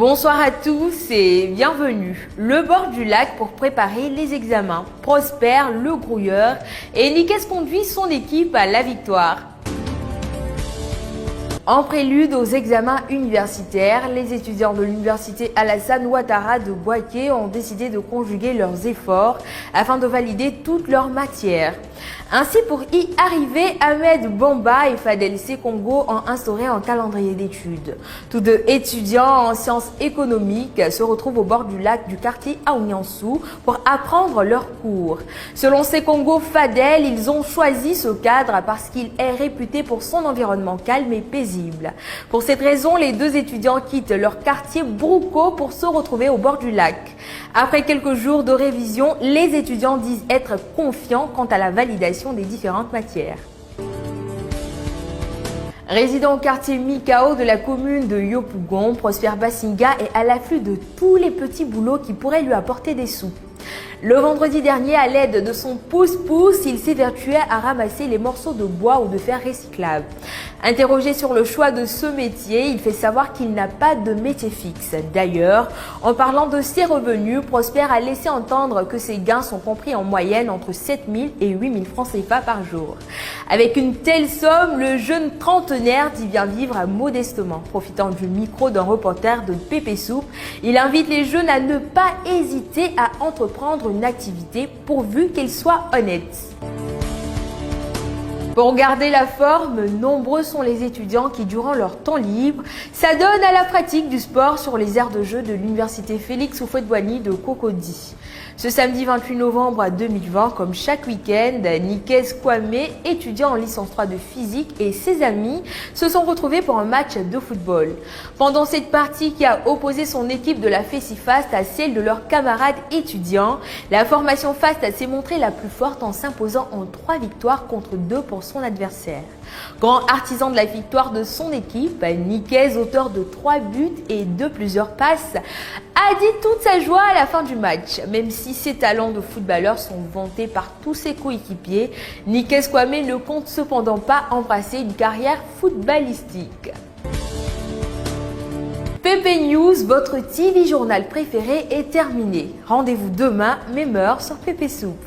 Bonsoir à tous et bienvenue. Le bord du lac pour préparer les examens. Prosper, le grouilleur, et Nikes conduit son équipe à la victoire. En prélude aux examens universitaires, les étudiants de l'université Alassane Ouattara de Bouaké ont décidé de conjuguer leurs efforts afin de valider toutes leurs matières. Ainsi, pour y arriver, Ahmed Bamba et Fadel Sekongo ont instauré un calendrier d'études. Tous deux étudiants en sciences économiques se retrouvent au bord du lac du quartier Aouniansou pour apprendre leurs cours. Selon Sekongo Fadel, ils ont choisi ce cadre parce qu'il est réputé pour son environnement calme et paisible. Pour cette raison, les deux étudiants quittent leur quartier Brouco pour se retrouver au bord du lac. Après quelques jours de révision, les étudiants disent être confiants quant à la validation des différentes matières. Résident au quartier Mikao de la commune de Yopougon, Prosper Basinga est à l'affût de tous les petits boulots qui pourraient lui apporter des sous. Le vendredi dernier, à l'aide de son pouce-pouce, il s'évertuait à ramasser les morceaux de bois ou de fer recyclable. Interrogé sur le choix de ce métier, il fait savoir qu'il n'a pas de métier fixe. D'ailleurs, en parlant de ses revenus, Prosper a laissé entendre que ses gains sont compris en moyenne entre 7 000 et 8 000 francs CFA par jour. Avec une telle somme, le jeune trentenaire dit bien vivre modestement. Profitant du micro d'un reporter de Pépé Soupe, il invite les jeunes à ne pas hésiter à entreprendre une activité pourvu qu'elle soit honnête. Pour garder la forme, nombreux sont les étudiants qui, durant leur temps libre, s'adonnent à la pratique du sport sur les aires de jeu de l'université Félix Houphouët-Boigny de Cocody. Ce samedi 28 novembre 2020, comme chaque week-end, Nikes Kwame, étudiant en licence 3 de physique, et ses amis se sont retrouvés pour un match de football. Pendant cette partie qui a opposé son équipe de la FECIFAST à celle de leurs camarades étudiants, la formation FAST s'est montrée la plus forte en s'imposant en 3 victoires contre 2 pour son adversaire. Grand artisan de la victoire de son équipe, Nikes, auteur de 3 buts et de plusieurs passes, a dit toute sa joie à la fin du match. Même si ses talents de footballeur sont vantés par tous ses coéquipiers, Nikes Kwame ne compte cependant pas embrasser une carrière footballistique. PP News, votre TV journal préféré, est terminé. Rendez-vous demain, même heure, sur Pépé Soupe.